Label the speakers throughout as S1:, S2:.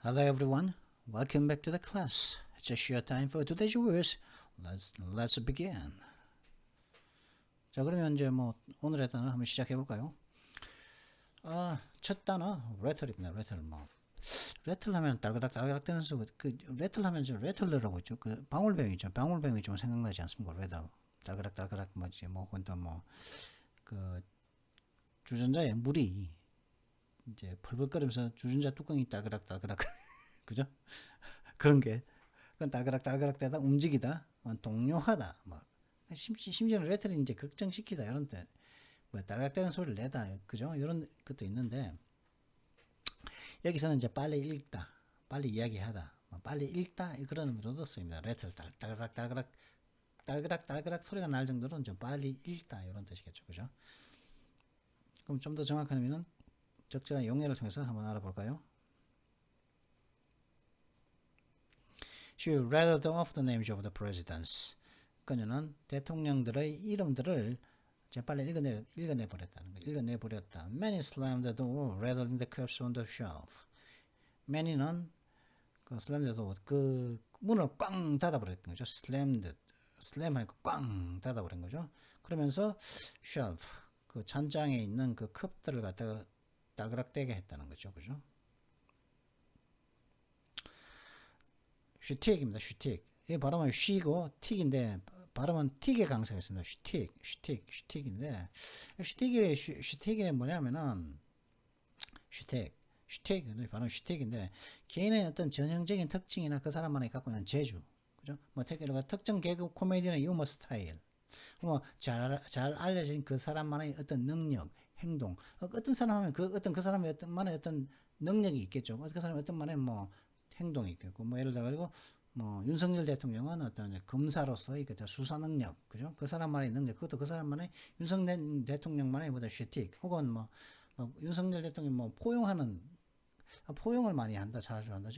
S1: Hello everyone, welcome back to the class. It's just your time for today's words. Let's begin. 자, 그러면 이제 오늘의 단어 한번 시작해 볼까요? 첫 단어 rattle입니다. rattle 하면 딸그락 되는 소리. rattle 하면 저 rattler라고 있죠. 그 방울뱀이죠. 방울뱀이 좀 생각나지 않습니까? rattle. 딸그락 뭐지? 그건 또그 주전자에 물이 이제 펄펄거리면서 주전자 뚜껑이 딸그락 그죠? 그런 게 그건 딸그락 대다 움직이다 동요하다 심지어는 레트를 이제 걱정시키다 이런 때 딸그락대는 소리를 내다 그죠? 이런 것도 있는데 여기서는 이제 빨리 읽다 빨리 이야기하다 빨리 읽다 그런 의미로도 쓰입니다. 레트를 딸그락 소리가 날 정도로 좀 빨리 읽다 이런 뜻이겠죠. 그죠? 그럼 좀 더 정확한 의미는 적절한 용례를 통해서 한번 알아볼까요? She rattled off the names of the presidents. 그녀는 대통령들의 이름들을 빨리 읽어내버렸다는 거. 읽어내버렸다. Many slammed the door, rattling the cups on the shelf. Many는 그 slammed the door, 그 문을 꽝 닫아버렸던 거죠. slam 하니까 꽝 닫아버린 거죠. 그러면서 shelf, 그 찬장에 있는 그 컵들을 갖다가 따그락대게 했다는 거죠. 그죠? 슈틱입니다. 슈틱. 이 발음은 쉬고 틱인데 발음은 틱의 강세가 있습니다. 슈틱인데 슈틱이 뭐냐면은 슈틱 발음 슈틱인데 개인의 어떤 전형적인 특징이나 그 사람만이 갖고 있는 재주, 그죠? 특정 개그 코미디나 유머 스타일, 잘 알려진 그 사람만의 어떤 능력, 행동. 어떤 사람 하면 그 사람의 어떤만의 어떤 능력이 있겠죠. 그 사람의 어떤만의 행동이 있겠고, 예를 들어 윤석열 대통령은 어떤 검사로서의 그 수사 능력, 그죠? 그 사람만의 능력, 그것도 그 사람만의 윤석열 대통령만의 슈틱, 혹은 윤석열 대통령 포용을 많이 한다, 자주 한다.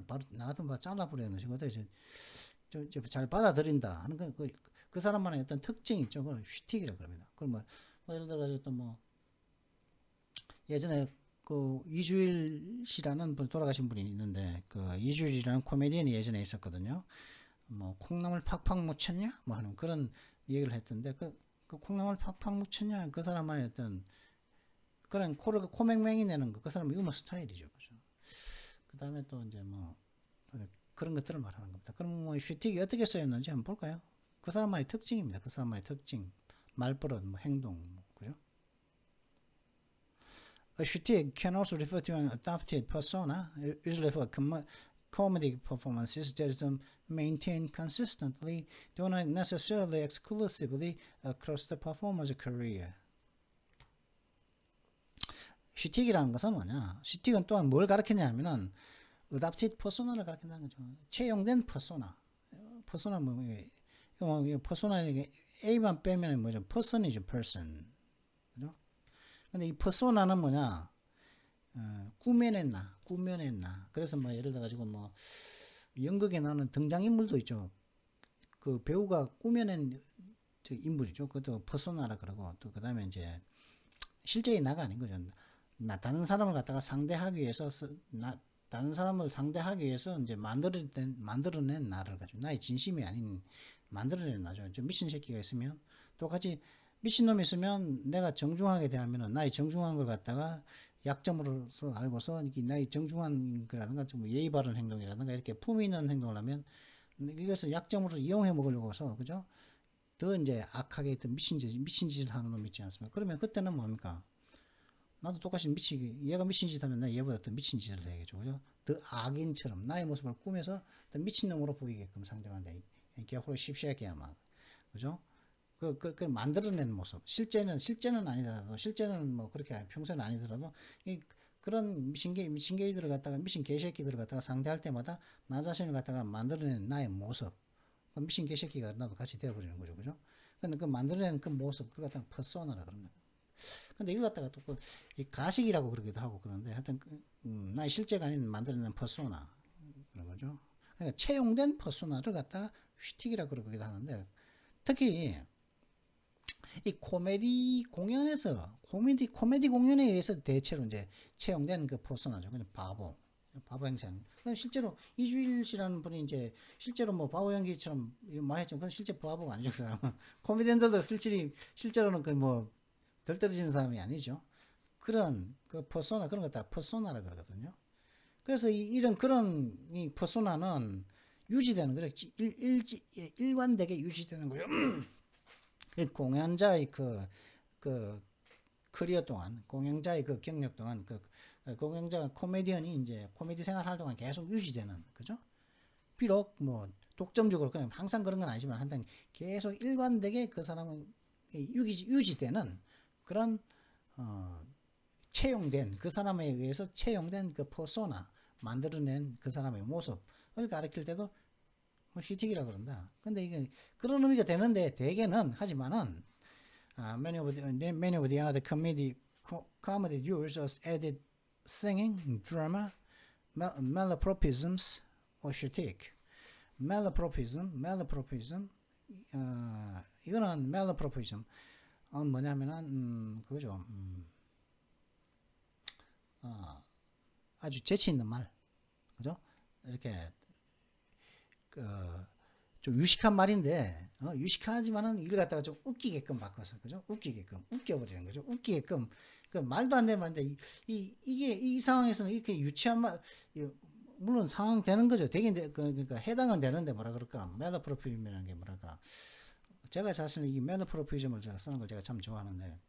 S1: 바로 나같은 잘라버리는 식으로 잘 받아들인다 하는 그 사람만의 어떤 특징이 있죠. 그걸 슈틱이라고 그럽니다. 그럼 예를 들어 예전에 그 이주일 씨라는 분 돌아가신 분이 있는데 그 이주일이라는 코미디언이 예전에 있었거든요. 콩나물 팍팍 묻혔냐? 하는 그런 얘기를 했던데 그 콩나물 팍팍 묻혔냐? 그 사람만의 어떤 그런 코맹맹이 내는 그 사람의 유머 스타일이죠. 그죠? 그 다음에 또 이제 그런 것들을 말하는 겁니다. 그럼 슈틱이 어떻게 쓰였는지 한번 볼까요? 그 사람만의 특징입니다. 그 사람만의 특징, 말버릇, 행동, 그죠? A 슈틱 can also refer to an adopted persona, usually for comedy performances that is maintained consistently, though not necessarily exclusively across the performer's career. 슈틱이라는 것은 뭐냐? 슈틱은 또한 뭘 가르치냐면은 adopted persona를 가르친다는 거죠. 채용된 퍼소나. 퍼소나 퍼소나 A만 빼면 뭐죠? person이죠, person. 그죠? 근데 이 퍼소나는 뭐냐? 꾸며냈나. 그래서 예를 들어 가지고 연극에 나오는 등장인물도 있죠. 그 배우가 꾸며낸 인물이죠. 그것도 퍼소나라 그러고, 또 그 다음에 이제 실제의 나가 아닌 거죠. 다른 사람을 갖다가 상대하기 위해서 다른 사람을 상대하기 위해서 이제 만들어낸 나를 가지고, 나의 진심이 아닌 만들어낸 나죠. 좀 미친 새끼가 있으면, 똑같이 미친놈이 있으면 내가 정중하게 대하면 나의 정중한 걸 갖다가 약점으로서 알고서 나의 정중한 거라든가 좀 예의 바른 행동이라든가 이렇게 품위 있는 행동을 하면 이것을 약점으로 이용해 먹으려고 해서, 그죠? 더 이제 악하게 더 미친 짓을 하는 놈 있지 않습니까? 그러면 그때는 뭡니까? 나도 똑같이 얘가 미친 짓 하면 나 얘보다 더 미친 짓을 해야겠죠. 그죠? 더 악인처럼 나의 모습을 꾸며서 더 미친놈으로 보이게끔 상대방한테 개호로 씹새끼야 그죠? 그 만들어낸 모습. 실제는 아니더라도, 실제는 그렇게 평소에는 아니더라도, 그런 미친 개이들을 갖다가, 미친 개새끼들을 갖다가 상대할 때마다 나 자신을 갖다가 만들어낸 나의 모습. 미친 개새끼가 나도 같이 되어버리는 거죠. 그죠? 근데 그 만들어낸 그 모습, 그걸 갖다가 퍼소나라 그런 거예요. 근데 이거 갖다가 또 이 가식이라고 그러기도 하고 그러는데, 하여튼 나의 실제가 아닌 만들어낸 퍼소나 그런 거죠. 그러니까 채용된 퍼소나를 갖다가 슈틱이라고 그러기도 하는데, 특히 이 코미디 공연에 의해서 대체로 이제 채용된 그 퍼소나죠. 그냥 바보, 바보 행세는. 실제로 이주일 씨라는 분이 이제 실제로 뭐 바보 연기처럼 많이 했지만 그건 실제 바보가 아니죠. 그 사람은. 코미디언들도 실제로는 그 뭐 덜 떨어지는 사람이 아니죠. 그런 그 퍼소나 그런 것 다 퍼소나라 그러거든요. 그래서 이런 그런 이 퍼소나는 유지되는 거죠. 일관되게 유지되는 거죠. 공연자의 그 커리어 동안, 공연자의 그 경력 동안, 공연자가 코미디언이 이제 코미디 생활할 동안 계속 유지되는, 그죠? 비록 뭐 독점적으로 그냥 항상 그런 건 아니지만 한단 계속 일관되게 그 사람은 유지되는 그런 채용된 그 사람에 의해서 채용된 그 퍼소나 만들어낸 그 사람의 모습을 가리킬 때도 뭐 시틱이라 그런다. 근데 이게 그런 의미가 되는데 대개는 하지만은 many of the other comedy duos added singing, drama, malapropisms or shtick. malapropism, 이거는 malapropism 뭐냐면은 그거죠. 아주 재치 있는 말, 그죠? 이렇게 좀 유식한 말인데 유식하지만은 이걸 갖다가 좀 웃기게끔 바꿔서 그죠? 웃기게끔 웃겨버리는 거죠. 웃기게끔 그 말도 안 되는 말인데 이게 이 상황에서는 이렇게 유치한 말 물론 상황 되는 거죠. 되긴 그러니까 해당은 되는데 뭐라 그럴까? 메타프로피즘이라는 게 뭐랄까? 제가 자신은 이 메타프로피즘을 제가 쓰는 걸 제가 참 좋아하는데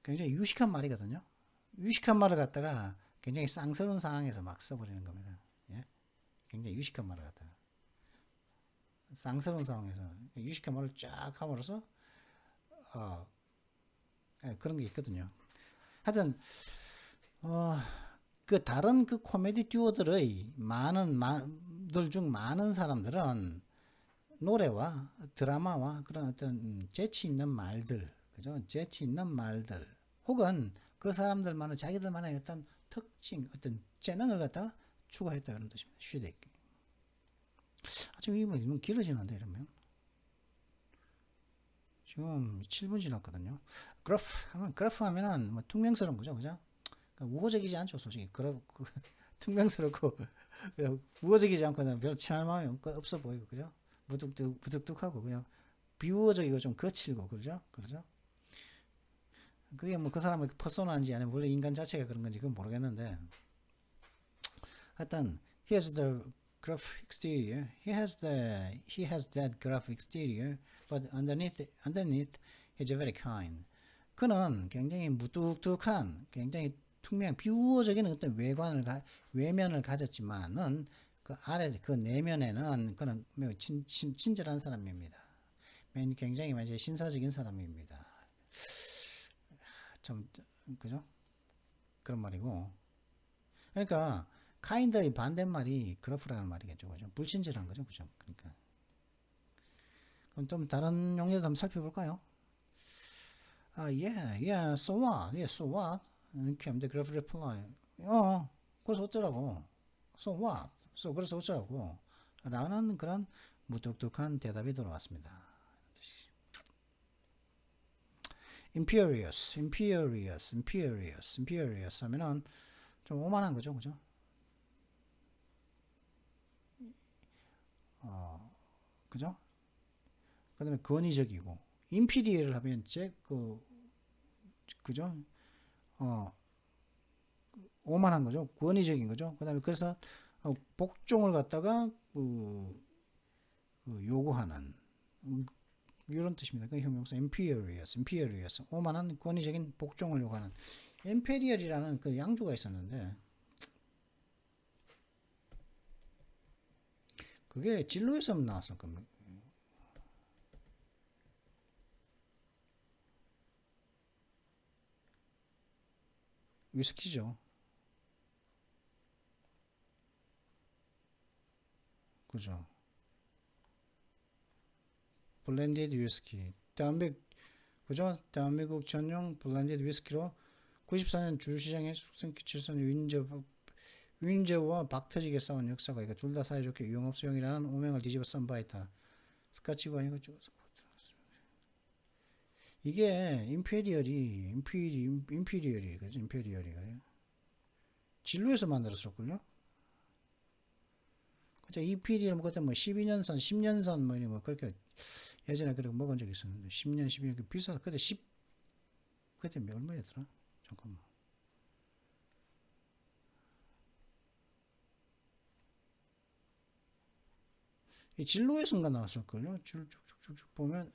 S1: 굉장히 유식한 말이거든요. 유식한 말을 갖다가 굉장히 쌍스러운 상황에서 막 써버리는 겁니다. 예? 굉장히 유식한 말을 갖다가 쌍스러운 상황에서 유식한 말을 쫙 함으로써 그런 게 있거든요. 하여튼 그 다른 그 코미디 듀오들의 들 중 많은 사람들은 노래와 드라마와 그런 어떤 재치 있는 말들, 그죠? 재치 있는 말들 혹은 그 사람들만의 자기들만의 어떤 특징, 어떤 재능을 갖다가 추구했다 그런 뜻입니다. 슈덱. 지금 이건 길어지는데 이러면 지금 7분 지났거든요. 그래프 하면은 뭐 퉁명스러운 거죠, 그죠? 그러니까 우호적이지 않죠, 솔직히. 퉁명스럽고 우호적이지 않고 별 친할 마음이 없어 보이고, 그죠? 무뚝뚝하고 그냥 비우호적이고 좀 거칠고, 그죠? 그게 뭐 그 사람의 퍼소나인지 아니면 원래 인간 자체가 그런 건지 그건 모르겠는데, 하여튼 here's the graph exterior. He has that graph exterior, but underneath he's very kind. 그는 굉장히 무뚝뚝한, 굉장히 비우호적인 어떤 외면을 가졌지만은 그 아래 그 내면에는 그는 매우 친절한 사람입니다. 굉장히 이제 신사적인 사람입니다. 좀 그죠? 그런 말이고. 그러니까 kind의 반대말이 그래프라는 말이겠죠, 그죠? 불친절한 거죠, 그죠? 그러니까 그럼 좀 다른 용례도 한번 살펴볼까요? Yeah, so what? Yeah, so what? came the graph reply. 그래서 어쩌라고? So what? 그래서 어쩌라고? 라는 그런 무뚝뚝한 대답이 들어왔습니다. imperious 하면은 좀 오만한 거죠, 그죠? 그죠? 그 다음에 권위적이고, imperial을 하면 그죠? 오만한 거죠. 권위적인 거죠. 그 다음에 그래서 복종을 갖다가 요구하는 이런 뜻입니다. 그 형용사 imperious, 오만한 권위적인 복종을 요구하는. imperial이라는 그 양조가 있었는데 그게 진로에서 나왔을 겁니다. 위스키죠. 그죠. 블렌디드 위스키. 그죠? 대한민국 전용 블렌디드 위스키로 94년 주시장에 숙성기칠선 윈저와 박터지게 싸운 역사가 있고 둘 다 사이좋게 유흥업소용이라는 오명을 뒤집어 쓴 바 있다. 스카치가 아니고 임페리얼이 그죠? 임페리얼이 진로에서 만들었을걸요? 그죠? EPD를 뭐 그때 뭐 12년선, 10년선 뭐 그렇게 예전에 그렇게 먹은 적이 있었는데 10년, 12년 비싸서 그때 그때 얼마였더라? 잠깐만. 이 진로에선가 나왔을걸요? 쭉쭉쭉쭉 보면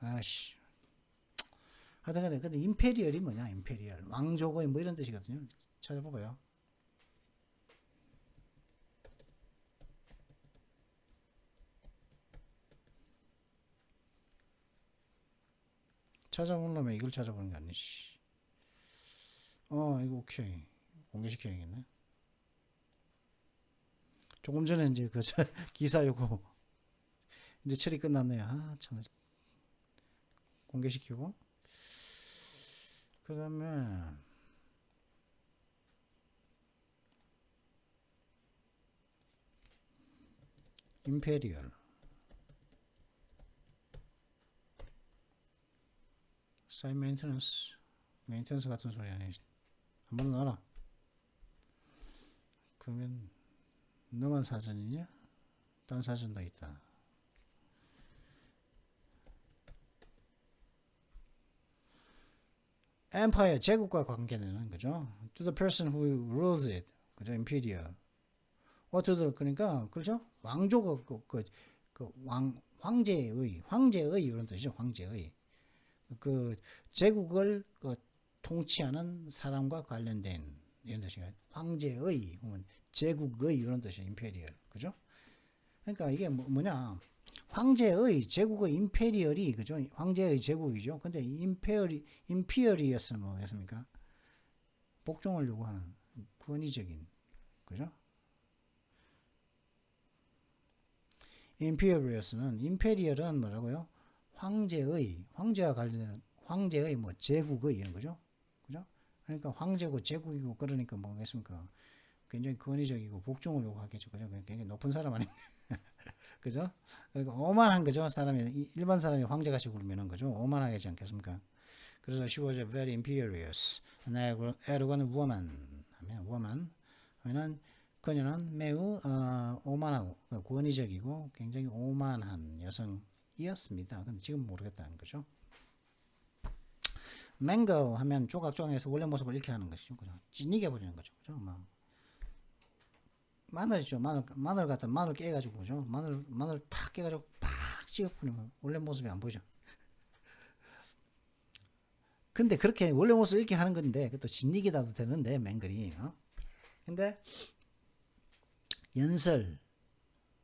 S1: 아씨. 하여튼 근데 임페리얼이 뭐냐? 임페리얼. 왕족의 뭐 이런 뜻이거든요. 찾아보고요. 찾아보려면 이걸 찾아보는 게 아니지. 이거 오케이. 공개시켜야겠네. 조금 전에 이제 그 기사 요거 이제 처리 끝났네요. 아, 참. 공개시키고. 그 다음에, 임페리얼. 사이 메인테넌스. 메인테넌스 같은 소리 아니. 한번 넣어라. 그러면, 너만 사전이냐? 딴 사전도 있다. empire 제국과 관계되는 거죠. To the person who rules it, 그죠? imperial. 어떻게 그러니까 그렇죠? 왕족 황제의 이런 뜻이죠. 황제의 그 제국을 통치하는 사람과 관련된 이런 뜻이에요. 황제의 혹은 제국의 이런 뜻이에요. imperial, 그죠? 그러니까 이게 뭐냐? 황제의 제국의 임페리얼이 그죠? 황제의 제국이죠. 근데 임페리얼이었으면 뭐겠습니까? 복종을 요구하는 권위적인 그죠? 임페리얼이었으면 임페리얼은 뭐라고요? 황제와 관련된 황제의 뭐 제국의 이런 거죠. 그죠? 그러니까 황제고 제국이고 그러니까 뭐겠습니까? 굉장히 권위적이고 복종을 요구하겠죠. 그죠? 굉장히 높은 사람 아닙니까? 그죠? 그러니까 오만한 거죠. 일반 사람이 황제같이 굴면은 거죠. 오만하게 하지 않겠습니까? 그래서 she was very imperious and arrogant woman 하면 woman 하면은 그녀는 매우 오만하고 권위적이고 굉장히 오만한 여성이었습니다. 근데 지금 모르겠다는 거죠. mangle 하면 조각조각해서 원래 모습을 잃게 하는 것이죠. 그죠? 찌니게 버리는 거죠. 그죠? 막 마늘이죠. 마늘 갖다 마늘 깨가지고 그죠? 마늘 탁 깨가지고 팍 찍어버리면 원래 모습이 안 보이죠. 근데 그렇게 원래 모습을 잃게 하는 건데 그것도 진리기라도 되는데 맹글이. 근데 연설,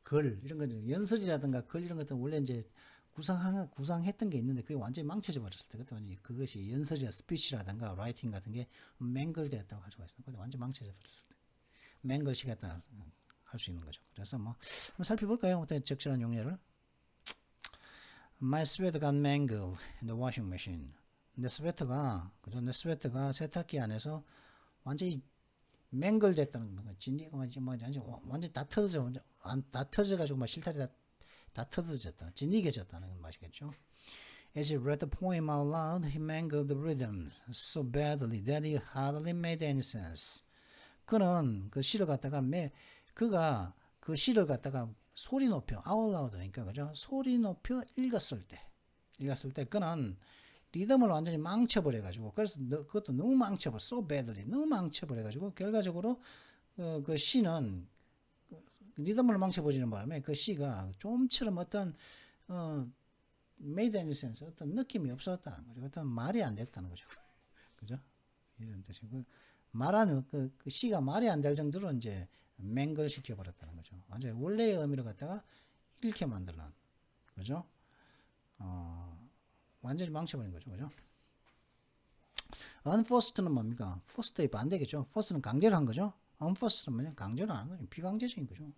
S1: 글 이런 거 연설이라든가 글 이런 것들은 원래 이제 구상했던 게 있는데 그게 완전히 망쳐져 버렸을 때 그때 그것이 연설이나 스피치라든가 라이팅 같은 게 맹글되었다고 할 수가 있어요. 근데 완전 히 망쳐져 버렸을 때 맹글시겠다 할 수 있는 거죠. 그래서 뭐 한번 살펴볼까요? 어떤 적절한 용례를. My sweater got mangled in the washing machine. 내 스웨터가 세탁기 안에서 완전히 맹글됐다는 거예요. 진리가 완전 다 터져가지고 막 실타리 다 터져졌다. 진리게졌다는 맛이겠죠. As he read the poem out loud, he mangled the rhythm so badly that it hardly made any sense. 그는 그 시를 갖다가 그가 그 시를 갖다가 소리 높여 out loud 그러니까 그죠? 소리 높여 읽었을 때 그는 리듬을 완전히 망쳐버려가지고 그래서 그것도 너무 망쳐버려 so badly 너무 망쳐버려가지고 결과적으로 그 시는 리듬을 망쳐버리는 바람에 그 시가 좀처럼 어떤 made any sense 어떤 느낌이 없었다는 거죠. 어떤 말이 안 됐다는 거죠. 그죠? 이런 뜻이고 말하는 그 시가 말이 안 될 정도로 이제 맹글 시켜버렸다는 거죠. 완전히 원래의 의미를 갖다가 잃게 만드는 그죠? 완전히 망쳐버린 거죠. 그죠? unforced는 뭡니까? forced의 반대겠죠. forced는 강제로 한 거죠. unforced는 뭐냐? 강제로 하는 거죠. 비강제적인 거죠.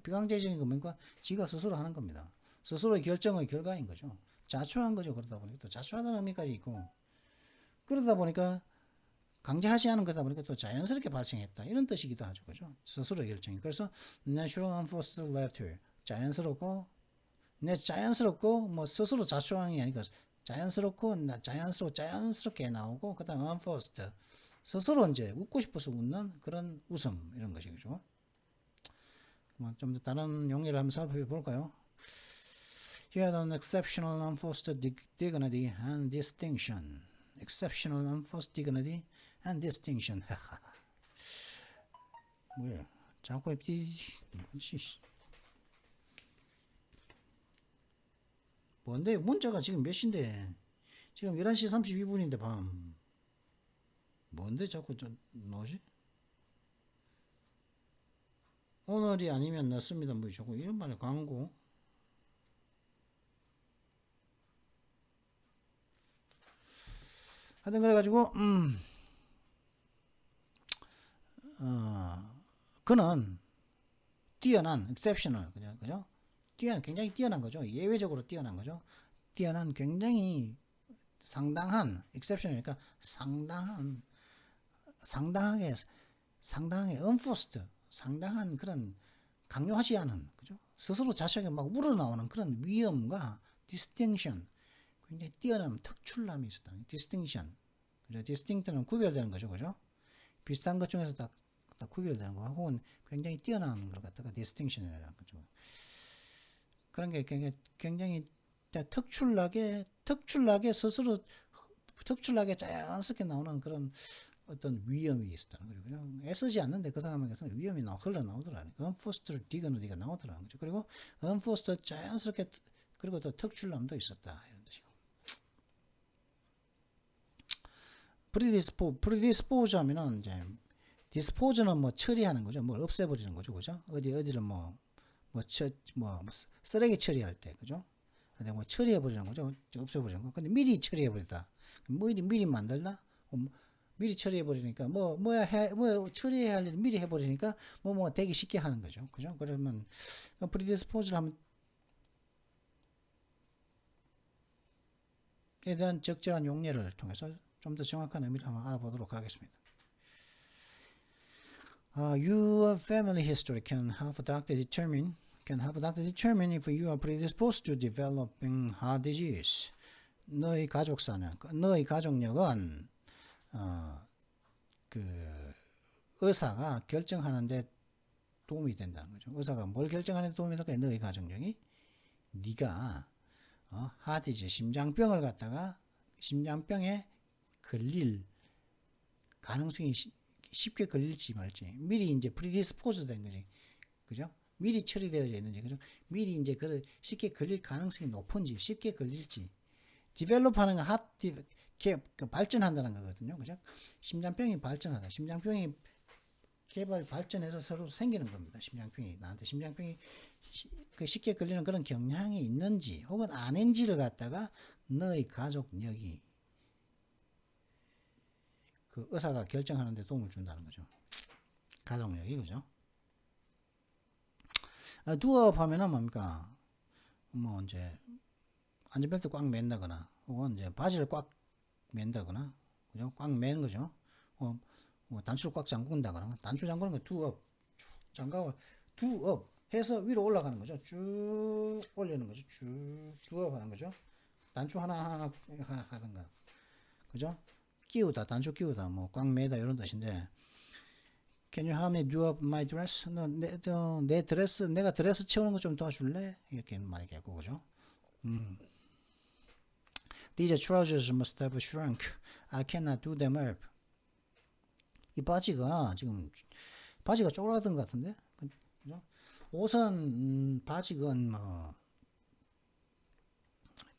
S1: 비강제적인 거 뭡니까? 지가 스스로 하는 겁니다. 스스로의 결정의 결과인 거죠. 자초한 거죠. 그러다 보니까 또 자초하다는 의미까지 있고 그러다 보니까 강제하지 않은 거다 보니까 또 자연스럽게 발생했다. 이런 뜻이기도 하죠. 그죠? 스스로 결정이. 그래서 natural unforced laughter. 자연스럽고 뭐 스스로 자초하는 게 아니고 자연스럽게 나오고 그다음에 unforced. 스스로 이제 웃고 싶어서 웃는 그런 웃음 이런 것이죠. 좀 더 다른 용례를 한번 살펴볼까요? He had an exceptional unforced dignity and distinction. Exceptional unforced dignity and distinction. 뭐야? 자꾸 뭐지? 뭔데? 문자가 지금 몇 시인데? 지금 11시 32분인데 밤. 뭔데 자꾸 뭐지? 오늘이 아니면 늦습니다. 뭐 자꾸 이런 말에 광고. 하여튼 그래가지고 그는 뛰어난 exceptional 그죠? 굉장히 뛰어난 거죠. 예외적으로 뛰어난 거죠. 뛰어난 굉장히 상당한 exception이니까 상당하게 unforced 상당한 그런 강요하지 않은 그죠? 스스로 자식에 막 우러나오는 그런 위엄과 distinction 굉장히 뛰어난 특출남이 있었다. distinction 그죠? distinct는 구별되는 거죠. 그죠? 비슷한 것 중에서 딱 구별되는 거 혹은 굉장히 뛰어난 걸 갖다가 distinction이라는 거죠. 그런 게 굉장히 특출나게 스스로 특출나게 자연스럽게 나오는 그런 어떤 위험이 있었다는 거죠. 그냥 애쓰지 않는데 그 사람에게서는 위험이 흘러나오더라는 거죠. unforced dignity가 나오더라는 거죠. 그리고 unforced 자연스럽게 그리고 또 특출남도 있었다 이런 뜻이고. predispose 하면은 이제 dispose는 뭐 처리하는 거죠. 뭘 없애버리는 거죠. 그죠? 어디를 쓰레기 처리할 때, 그죠? 근데 뭐 처리해버리는 거죠. 없애버리는 거. 근데 미리 처리해버리다. 미리 만들다? 미리 처리해버리니까, 처리해야 할 일 미리 해버리니까, 되기 쉽게 하는 거죠. 그죠? 그러면, predispose를 하면, 에 대한 적절한 용례를 통해서 좀 더 정확한 의미를 한번 알아보도록 하겠습니다. Your family history can help a doctor determine if you are predisposed to developing heart disease. 너의 가족력은 그 의사가 결정하는데 도움이 된다는 거죠. 의사가 뭘 결정하는데 도움이 될까? 너의 가족력이 네가 하트 디지즈 심장병에 걸릴 가능성이 쉽게 걸릴지 말지 미리 이제 프리디스포즈 된 거지. 그죠? 미리 처리되어져 있는지, 그죠? 미리 이제 쉽게 걸릴 가능성이 높은지, 쉽게 걸릴지. 디벨롭하는 건 발전한다는 거거든요. 그죠? 심장병이 발전하다. 심장병이 발전해서 서로 생기는 겁니다. 나한테 심장병이 쉽게 걸리는 그런 경향이 있는지, 혹은 아닌지를 갖다가 너의 가족력이 그 의사가 결정하는 데 도움을 준다는 거죠. 가족력이, 그죠? 두업 하면은 뭡니까? 이제, 안전벨트 꽉 맨다거나, 혹은 이제 바지를 꽉 맨다거나, 그죠? 꽉 매는 거죠. 단추를 꽉 잠근다거나, 단추 잠그는 거 두업, 장갑을 두업 해서 위로 올라가는 거죠. 쭉 올리는 거죠. 쭉 두업 하는 거죠. 단추 하나 하든가, 그죠? 단추 끼우다, 꽉 매다 이런 뜻인데, Can you help me do up my dress? 내 드레스, 내가 드레스 채우는 거 좀 도와줄래? 이렇게 말이겠고, 그죠? These trousers must have shrunk. I cannot do them up. 이 바지가 쪼그라든 것 같은데? 그죠? 옷은, 바지건,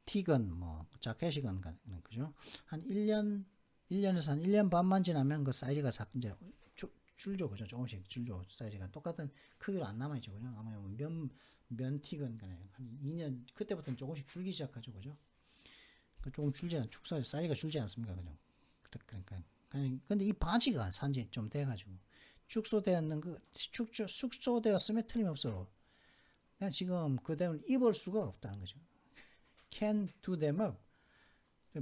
S1: 티건, 자켓이건, 그죠? 한 1년에서 한 1년 반만 지나면 그 사이즈가 이제 줄죠, 그죠? 조금씩 줄죠. 사이즈가 똑같은 크기로 안 남아있죠, 그죠? 아마 면티건 한 2년 그때부터는 조금씩 줄기 시작하죠, 그죠? 조금 사이즈가 줄지 않습니까, 그죠? 그러니까 근데 이 바지가 산지 좀 돼가지고 숙소되었으면 틀림없어. 그냥 지금 그대로 입을 수가 없다는 거죠. Can do them up.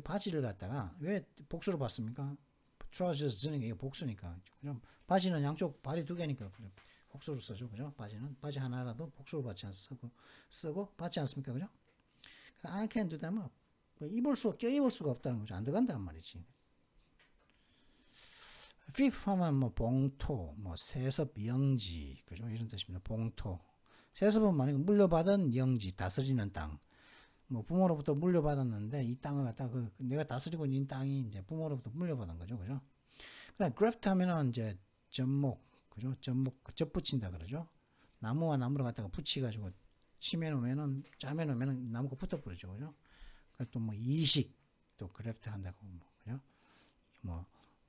S1: 바지를 갖다가 왜 복수로 봤습니까? trousers 쓰는 게 이게 복수니까. 그죠? 바지는 양쪽 발이 두 개니까 복수로 쓰죠. 그죠? 바지는 바지 하나라도 복수로 받지 쓰고 받지 않습니까? 그죠? I can't do that. 뭐 입을 껴입을 수가 없다는 거죠. 안 들어간단 말이지. fifth 하면 뭐 봉토, 뭐 세습, 영지, 그죠? 이런 뜻입니다. 봉토. 세습은 만약에 물려받은 영지, 다스리는 땅. 뭐 부모로부터 물려받았는데 이 땅을 갖다가 내가 다스리고 있는 땅이 이제 부모로부터 물려받은 거죠, 그죠? 그다음 graft 하면은 이제 접목, 그죠? 접붙인다 그러죠. 나무와 나무를 갖다가 붙이가지고 치매놓으면은 짜매놓으면은 나무가 붙어버리죠, 그죠? 또 뭐 이식, 또 graft 한다고 뭐, 그죠? 뭐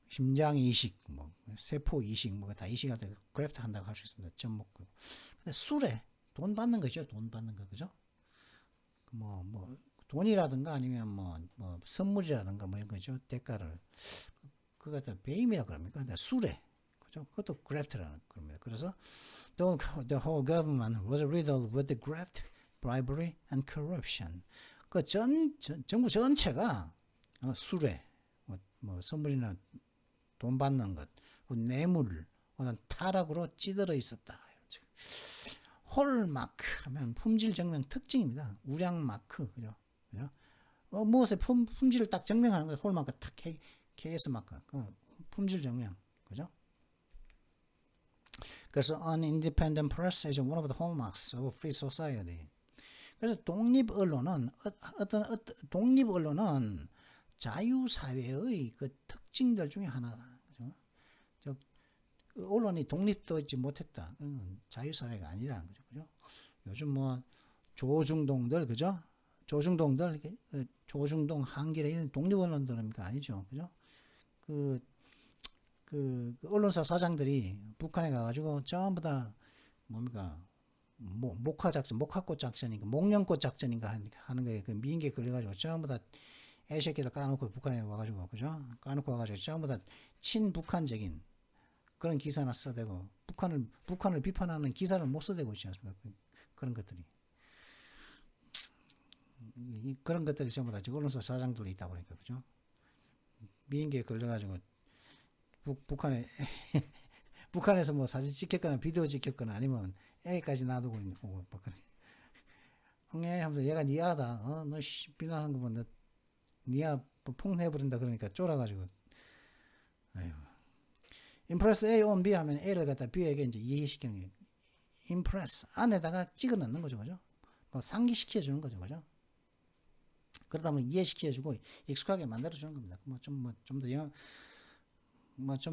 S1: 심장 이식, 뭐 세포 이식, 뭐 다 이식할 때 그래프트 한다고 할 수 있습니다. 접목. 근데 수레 돈 받는 거죠. 돈 받는 거, 그죠? 뭐 돈이라든가 아니면 뭐 선물이라든가 뭐 이런 거죠. 대가를 그거 갖다 배임이라 그럽니까? 근데 수레, 그죠? 그것도 그래프트라는 겁니다. 그래서 the whole government was riddled with the graft, bribery, and corruption. 그 정부 전체가 수레, 뭐 선물이나 돈 받는 것, 뇌물, 타락으로 찌들어 있었다. 홀마크 하면 품질 증명 특징입니다. 우량 마크, 그죠? 무엇의 품질을 딱 증명하는 거예요. 홀마크, 딱 KS 마크, 품질 증명, 그죠? 그래서 an independent press is one of the hallmarks of a free society. 그래서 독립 언론은 자유사회의 그 특징들 중에 하나라. 그죠? 언론이 독립되지 못했다. 자유사회가 아니라는 거죠. 그죠? 요즘 뭐 조중동들, 그죠? 조중동 한길에 있는 독립언론들입니까? 아니죠. 그죠? 그 언론사 사장들이 북한에 가가지고 전부 다 뭡니까? 목화꽃 작전인가, 목련꽃 작전인가 하는 거에 그 미인계 걸려가지고 전부 다 애새끼들 까놓고 북한에 와가지고, 그죠? 까놓고 와가지고 전부 다 친북한적인 그런 기사나 써대고 북한을 비판하는 기사를 못 써대고 있지 않습니까? 그런 것들이 전부 다 지금 언론사 사장들이 있다 보니까, 그죠? 미인계에 걸려가지고 북한에서 뭐 사진 찍혔거나 비디오 찍혔거나 아니면 애까지 놔두고 있는 거고 막 그래. 하면서 얘가 니아다. 너 비난하는 거 보면 니아 폭내버린다 그러니까 쫄아가지고. 아이고. impress A on B 하면 A를 갖다 B에게 이제 이해시키는 게 impress 안에다가 찍어 넣는 거죠, 그죠? 뭐 상기시켜 주는 거죠, 그죠? 그러다 보면 이해시켜 주고 익숙하게 만들어 주는 겁니다. 좀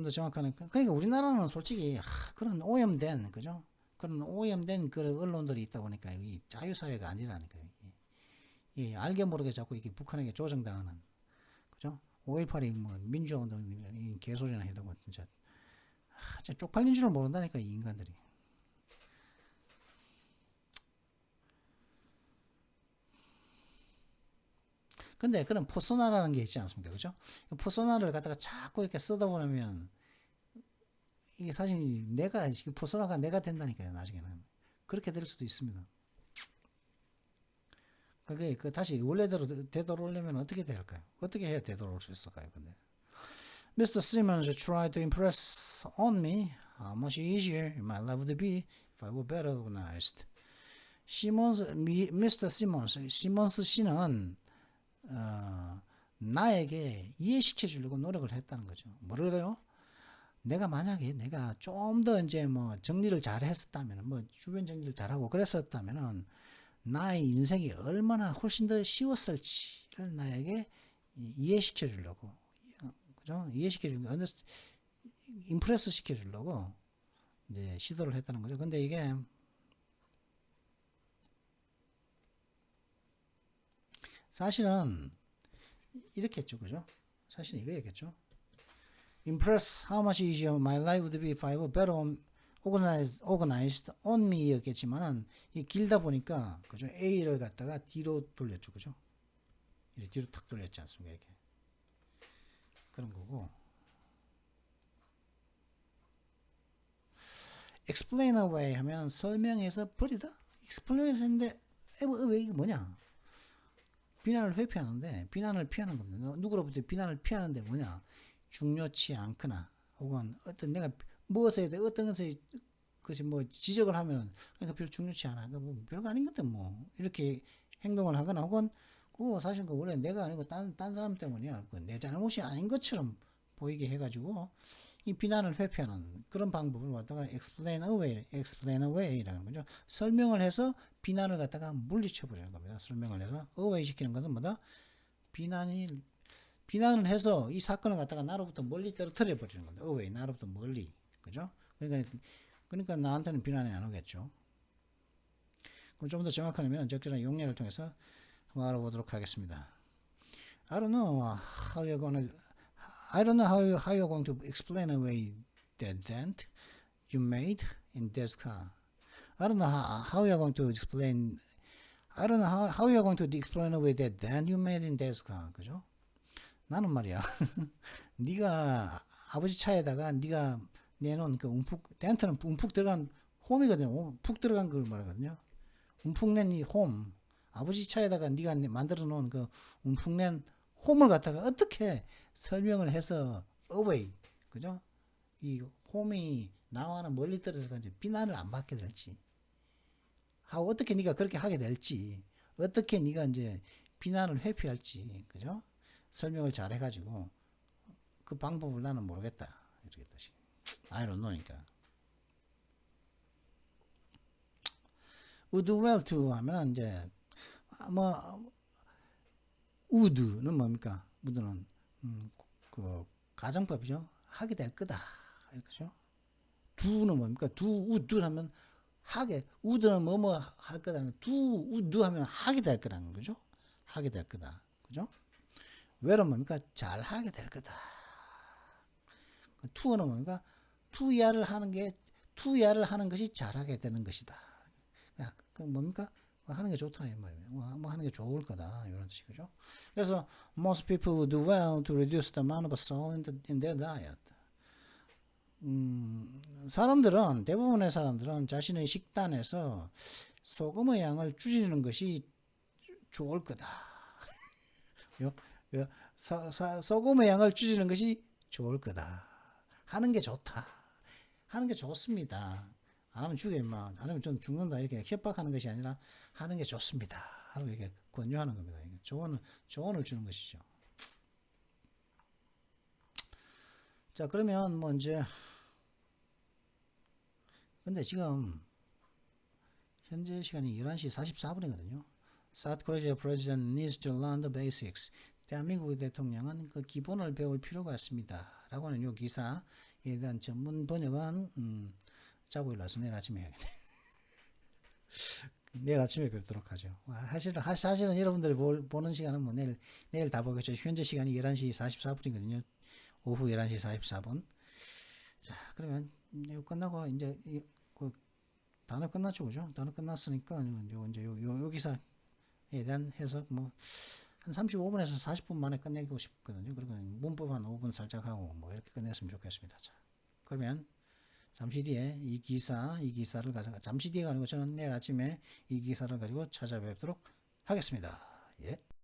S1: 더 정확한, 그러니까 우리나라는 솔직히 그런 오염된, 그죠? 그런 오염된 그 언론들이 있다 보니까 이 자유사회가 아니라니까요. 예, 알게 모르게 자꾸 이렇게 북한에게 조정당하는, 그죠? 5.18이 뭐 민주화운동 개소리나 해도 뭐 진짜 쪽팔린 줄을 모른다니까, 이 인간들이. 근데 그런 퍼소나라는 게 있지 않습니까? 그죠? 퍼소나를 갖다가 자꾸 이렇게 쓰다 보면 이게 사실 퍼소나가 내가 된다니까요, 나중에는. 그렇게 될 수도 있습니다. 그게 다시 원래대로 되돌아오려면 어떻게 될까요? 어떻게 해야 되돌아올 수 있을까요? 근데 Mr. Simmons tried to impress on me how much easier my life would be if I were better organized. Mr. 시몬스 씨는 나에게 이해시켜 주려고 노력을 했다는 거죠. 뭐를요? 만약에 내가 좀 더 이제 뭐 정리를 잘 했었다면, 뭐 주변 정리를 잘하고 그랬었다면은 나의 인생이 얼마나 훨씬 더 쉬웠을지를 나에게 이해시켜 주려고, 그죠? 이해시켜 주려고, 임프레스 시켜 주려고 이제 시도를 했다는 거죠. 근데 이게 사실은 이렇게 했죠, 그죠? 사실은 이거였겠죠. Impress how much easier my life would be if I were better organized on me 였겠지만은 이 길다 보니까, 그죠? A를 갖다가 D로 돌렸죠, 그죠? 이렇게 뒤로 탁 돌렸지 않습니까? 이렇게 그런 거고. Explain away 하면 설명해서 버리다. Explain해서 했는데 왜 이게 뭐냐? 비난을 회피하는데 비난을 피하는 겁니다. 누구로부터 비난을 피하는데 뭐냐? 중요치 않거나 혹은 어떤 내가 무엇에 대해 어떤 것이 뭐 지적을 하면은 그러니까 별로 중요치 않아. 그러니까 뭐 별거 아닌 건데 뭐 이렇게 행동을 하거나 혹은 그거 사실 그 원래 내가 아니고 딴 사람 때문이야. 내 잘못이 아닌 것처럼 보이게 해가지고 이 비난을 회피하는 그런 방법을 갖다가 explain away라는 거죠. 설명을 해서 비난을 갖다가 물리쳐 버리는 겁니다. 설명을 해서 away 시키는 것은 뭐다? 비난을 해서 이 사건을 갖다가 나로부터 멀리 떨어뜨려 버리는 겁니다. away 나로부터 멀리, 그죠? 그러니까 나한테는 비난이 안 오겠죠. 그럼 좀 더 정확한 의미는 적절한 용례를 통해서 한번 알아보도록 하겠습니다. I don't know how you're gonna I don't know how you're going to explain away that dent you made in this car. I don't know how you're going to explain. I don't know how you're going to explain away that dent you made in this car. 그죠? 나는 말이야. 네가 아버지 차에다가 네가 내놓은 그 덴트는 움푹 들어간 홈이거든요. 푹 들어간 걸 말하거든요. 움푹 낸 이 홈. 아버지 차에다가 네가 만들어 놓은 그 움푹 낸 홈을 갖다가 어떻게 설명을 해서 away, 그죠? 이 홈이 나와는 멀리 떨어져서 이제 비난을 안 받게 될지, 어떻게 네가 그렇게 하게 될지, 어떻게 네가 이제 비난을 회피할지, 그죠? 설명을 잘 해가지고 그 방법을 나는 모르겠다. 이렇게 뜻이. I don't know니까. would well to 하면 이제 뭐 would는 뭡니까? would는 그 가정법이죠. 하게 될 거다. 그렇죠? do는 뭡니까? would 하면 하게, would는 뭐뭐 할 거다는 would 하면 하게 될 거라는 거죠. 하게 될 거다. 그죠? well은 뭡니까? 잘 하게 될 거다. to는 뭡니까? to 이하를 하는 것이 잘하게 되는 것이다. 그 뭡니까? 하는 게 좋다 이 말이에요. 뭐 하는 게 좋을 거다 이런 뜻이죠. 그래서 most people would do well to reduce the amount of salt in their diet. 대부분의 사람들은 자신의 식단에서 소금의 양을 줄이는 것이 좋을 거다. 소금의 양을 줄이는 것이 좋을 거다. 하는 게 좋다. 하는 게 좋습니다. 안 하면 죽여 임마. 안 하면 전 죽는다. 이렇게 협박하는 것이 아니라 하는 게 좋습니다. 하고 이렇게 권유하는 겁니다. 조언을 주는 것이죠. 자, 그러면 뭐 이제 근데 지금 현재 시간이 11시 44분이거든요. South Korea President needs to learn the basics. 대한민국 대통령은 그 기본을 배울 필요가 있습니다. 라고 하는 요 기사에 대한 전문 번역은 자고 일어나서 내일 아침에 해야겠네. 내일 아침에 뵙도록 하죠. 사실은 여러분들이 보는 시간은 뭐 내일 다 보겠죠. 현재 시간이 11시 44분이거든요. 오후 11시 44분. 자, 그러면 이거 끝나고 이제 그 단어 끝났죠, 그죠? 단어 끝났으니까 이제 요 기사에 대한 해석 뭐 한 35분에서 40분 만에 끝내고 싶거든요. 그리고 문법 한 5분 살짝 하고 뭐 이렇게 끝냈으면 좋겠습니다. 자, 그러면 잠시 뒤에 이 기사를 가지고 잠시 뒤에가 아니고 저는 내일 아침에 이 기사를 가지고 찾아뵙도록 하겠습니다. 예.